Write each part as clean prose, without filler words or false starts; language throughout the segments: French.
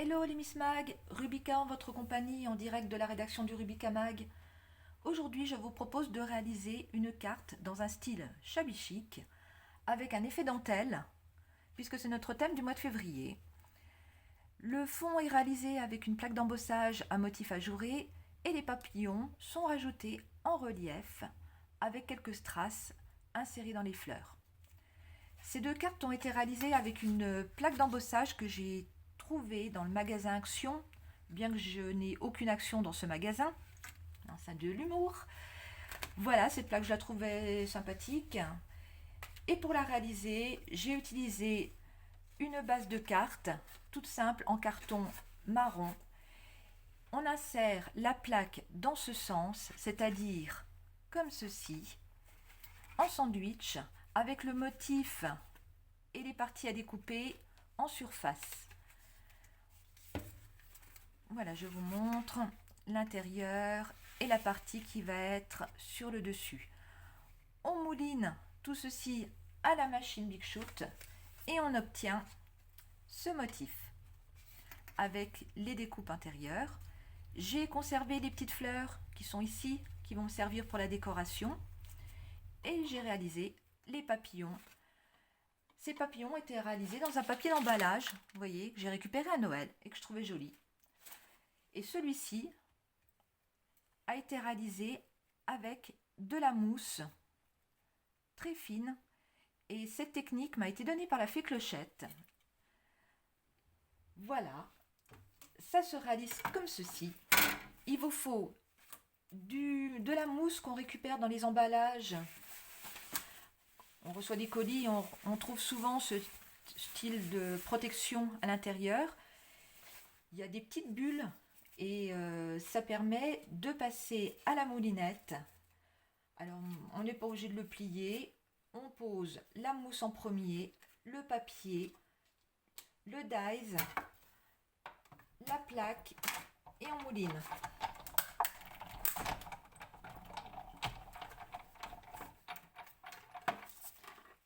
Hello les Miss Mag, Rubica en votre compagnie en direct de la rédaction du Rubica Mag. Aujourd'hui je vous propose de réaliser une carte dans un style shabby chic avec un effet dentelle puisque c'est notre thème du mois de février. Le fond est réalisé avec une plaque d'embossage à motif ajouré et les papillons sont rajoutés en relief avec quelques strass insérés dans les fleurs. Ces deux cartes ont été réalisées avec une plaque d'embossage que j'ai trouvée dans le magasin Action, bien que je n'ai aucune action dans ce magasin. C'est de l'humour. Voilà, cette plaque, je la trouvais sympathique. Et pour la réaliser, j'ai utilisé une base de cartes, toute simple, en carton marron. On insère la plaque dans ce sens, c'est-à-dire comme ceci, en sandwich, avec le motif et les parties à découper en surface. Voilà, je vous montre l'intérieur et la partie qui va être sur le dessus. On mouline tout ceci à la machine Big Shoot et on obtient ce motif avec les découpes intérieures. J'ai conservé les petites fleurs qui sont ici, qui vont me servir pour la décoration. Et j'ai réalisé les papillons. Ces papillons étaient réalisés dans un papier d'emballage, vous voyez, que j'ai récupéré à Noël et que je trouvais joli. Et celui-ci a été réalisé avec de la mousse très fine. Et cette technique m'a été donnée par la fée Clochette. Voilà, ça se réalise comme ceci. Il vous faut de la mousse qu'on récupère dans les emballages. On reçoit des colis, on trouve souvent ce style de protection à l'intérieur. Il y a des petites bulles et ça permet de passer à la moulinette. Alors on n'est pas obligé de le plier. On pose la mousse en premier, le papier, le dies, la plaque et on mouline.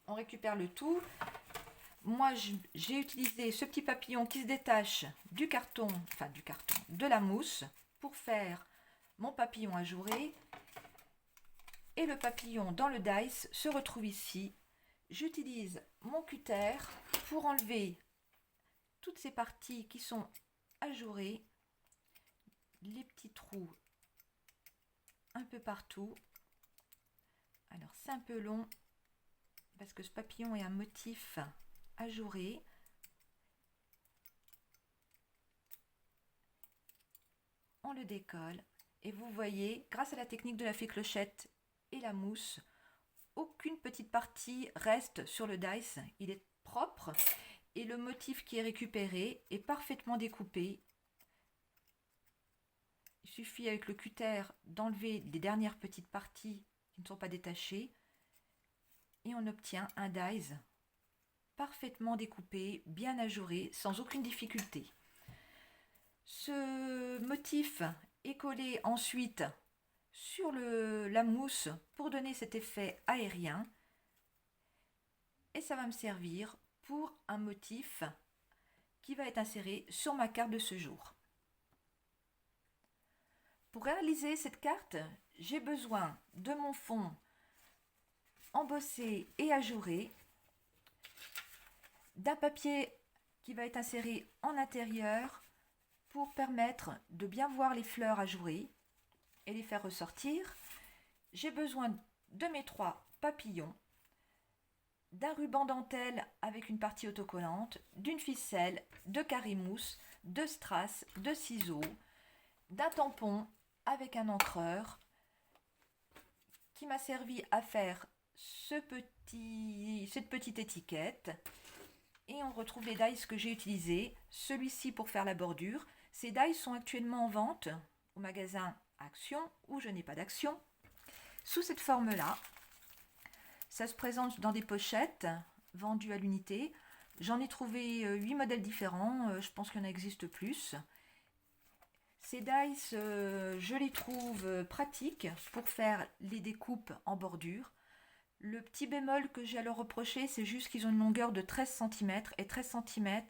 On récupère le tout. Moi, j'ai utilisé ce petit papillon qui se détache du carton, de la mousse, pour faire mon papillon ajouré. Et le papillon dans le dice se retrouve ici. J'utilise mon cutter pour enlever toutes ces parties qui sont ajourées, les petits trous un peu partout. Alors c'est un peu long parce que ce papillon est un motif ajouré. On le décolle et vous voyez, grâce à la technique de la fée Clochette et la mousse, aucune petite partie reste sur le dice. Il est propre et le motif qui est récupéré est parfaitement découpé. Il suffit avec le cutter d'enlever les dernières petites parties qui ne sont pas détachées et on obtient un dies parfaitement découpé, bien ajouré, sans aucune difficulté. Ce motif est collé ensuite sur la mousse pour donner cet effet aérien et ça va me servir pour un motif qui va être inséré sur ma carte de ce jour. Pour réaliser cette carte, j'ai besoin de mon fond embossé et ajouré, d'un papier qui va être inséré en intérieur pour permettre de bien voir les fleurs ajourées et les faire ressortir. J'ai besoin de mes 3 papillons, d'un ruban dentelle avec une partie autocollante, d'une ficelle, de carré mousse, de strass, de ciseaux, d'un tampon avec un encreur qui m'a servi à faire cette petite étiquette. Et on retrouve les dies que j'ai utilisés, celui-ci pour faire la bordure. Ces dies sont actuellement en vente au magasin Action, où je n'ai pas d'action, sous cette forme-là. Ça se présente dans des pochettes vendues à l'unité. J'en ai trouvé 8 modèles différents, je pense qu'il y en existe plus. Ces dies, je les trouve pratiques pour faire les découpes en bordure. Le petit bémol que j'ai à leur reprocher, c'est juste qu'ils ont une longueur de 13 cm et 13 cm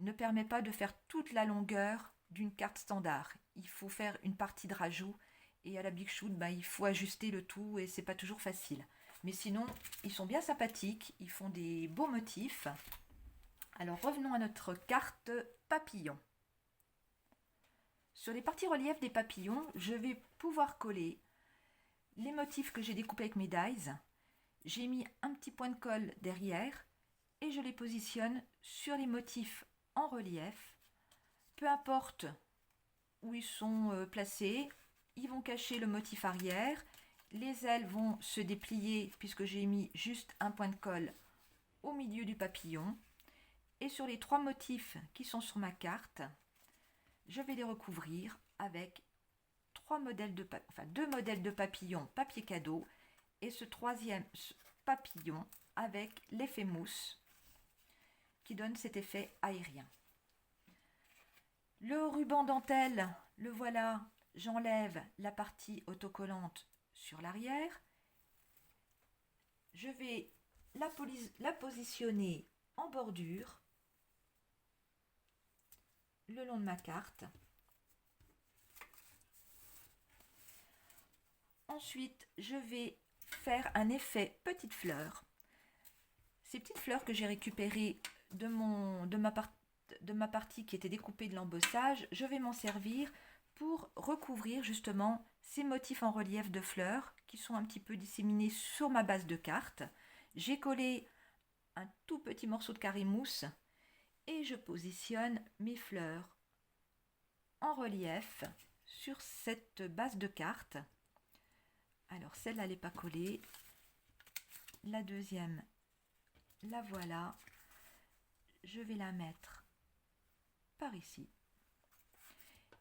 ne permet pas de faire toute la longueur d'une carte standard. Il faut faire une partie de rajout et à la Big Shoot, il faut ajuster le tout et c'est pas toujours facile. Mais sinon, ils sont bien sympathiques, ils font des beaux motifs. Alors revenons à notre carte papillon. Sur les parties relief des papillons, je vais pouvoir coller les motifs que j'ai découpés avec mes dies. J'ai mis un petit point de colle derrière et je les positionne sur les motifs en relief. Peu importe où ils sont placés, ils vont cacher le motif arrière. Les ailes vont se déplier puisque j'ai mis juste un point de colle au milieu du papillon. Et sur les 3 motifs qui sont sur ma carte, je vais les recouvrir avec 2 modèles de papillons papier cadeau et ce 3e papillon avec l'effet mousse qui donne cet effet aérien. Le ruban dentelle, le voilà, j'enlève la partie autocollante sur l'arrière. Je vais la positionner en bordure le long de ma carte. Ensuite, je vais faire un effet petite fleur. Ces petites fleurs que j'ai récupérées de ma partie qui était découpée de l'embossage, je vais m'en servir pour recouvrir justement ces motifs en relief de fleurs qui sont un petit peu disséminés sur ma base de carte. J'ai collé un tout petit morceau de carré mousse et je positionne mes fleurs en relief sur cette base de carte. Alors celle-là n'est pas collée, la deuxième, la voilà, je vais la mettre par ici.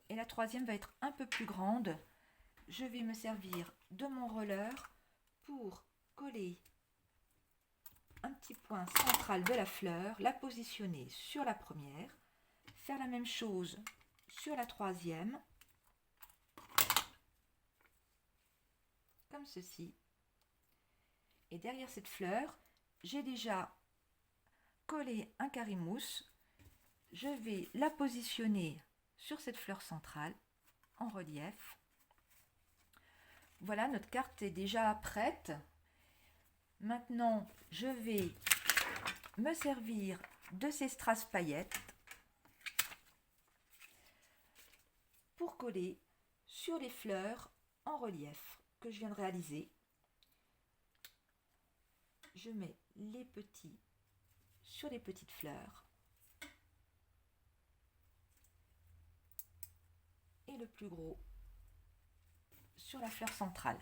Et la troisième va être un peu plus grande. Je vais me servir de mon roller pour coller un petit point central de la fleur, la positionner sur la première, faire la même chose sur la troisième, comme ceci. Et derrière cette fleur, j'ai déjà collé un carré mousse. Je vais la positionner sur cette fleur centrale en relief. Voilà, notre carte est déjà prête. Maintenant, je vais me servir de ces strass paillettes pour coller sur les fleurs en relief que je viens de réaliser. Je mets les petits sur les petites fleurs et le plus gros sur la fleur centrale.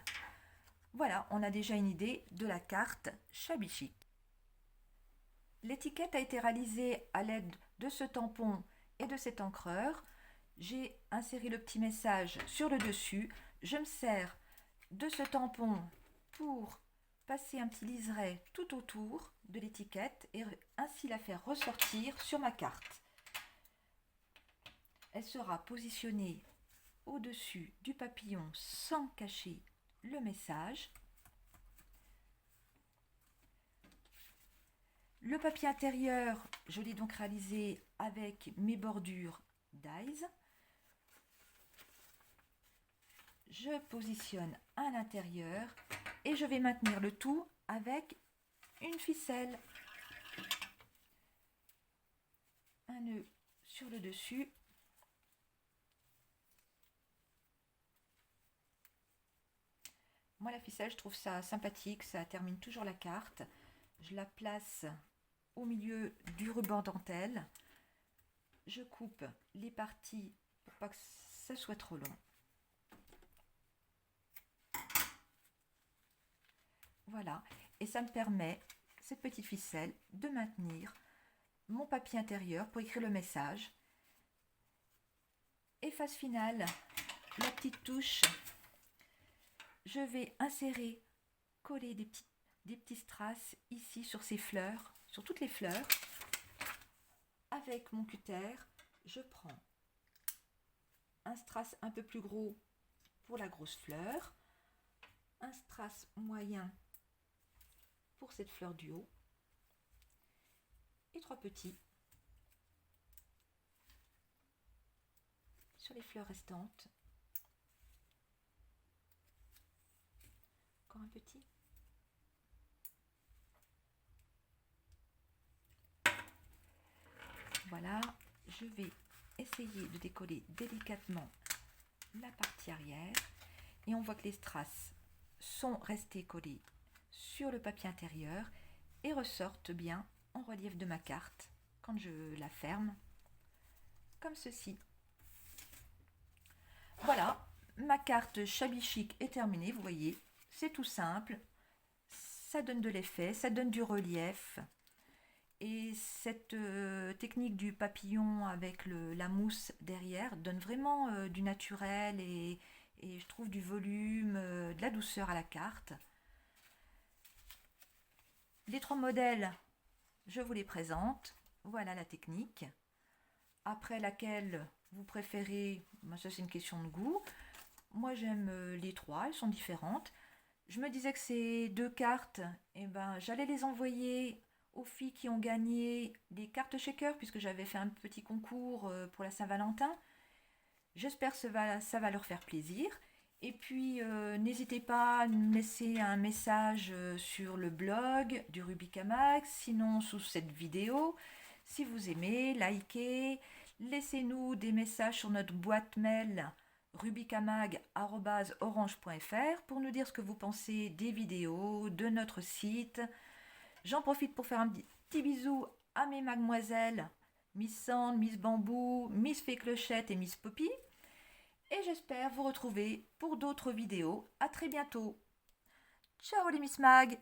Voilà, on a déjà une idée de la carte Shabby Chic. L'étiquette a été réalisée à l'aide de ce tampon et de cet encreur. J'ai inséré le petit message sur le dessus. Je me sers de ce tampon pour passer un petit liseré tout autour de l'étiquette et ainsi la faire ressortir sur ma carte. Elle sera positionnée au-dessus du papillon sans cacher le message. Le papier intérieur, je l'ai donc réalisé avec mes bordures dies. Je positionne à l'intérieur et je vais maintenir le tout avec une ficelle. Un nœud sur le dessus. Moi, la ficelle, je trouve ça sympathique, ça termine toujours la carte. Je la place au milieu du ruban dentelle. Je coupe les parties pour pas que ça soit trop long. Voilà, et ça me permet, cette petite ficelle, de maintenir mon papier intérieur pour écrire le message. Et phase finale, la petite touche. Je vais insérer, coller des petits strass ici sur ces fleurs, sur toutes les fleurs. Avec mon cutter, je prends un strass un peu plus gros pour la grosse fleur, un strass moyen pour cette fleur du haut et 3 petits sur les fleurs restantes. Encore un petit. Voilà, je vais essayer de décoller délicatement la partie arrière et on voit que les strass sont restés collés sur le papier intérieur et ressortent bien en relief de ma carte quand je la ferme, comme ceci. Voilà, ma carte shabby chic est terminée, vous voyez, c'est tout simple, ça donne de l'effet, ça donne du relief. Et cette technique du papillon avec la mousse derrière donne vraiment du naturel et je trouve du volume, de la douceur à la carte. Les 3 modèles, je vous les présente. Voilà la technique. Après laquelle vous préférez, ça c'est une question de goût. Moi j'aime les 3, elles sont différentes. Je me disais que ces 2 cartes, j'allais les envoyer aux filles qui ont gagné des cartes shaker puisque j'avais fait un petit concours pour la Saint-Valentin. J'espère que ça va leur faire plaisir. Et puis n'hésitez pas à me laisser un message sur le blog du Rubikamax, sinon sous cette vidéo. Si vous aimez, likez, laissez-nous des messages sur notre boîte mail rubicamag@orange.fr pour nous dire ce que vous pensez des vidéos, de notre site. J'en profite pour faire un petit bisou à mes mademoiselles, Miss Sand, Miss Bambou, Miss Fée Clochette et Miss Poppy. Et j'espère vous retrouver pour d'autres vidéos. À très bientôt. Ciao les Miss Mag!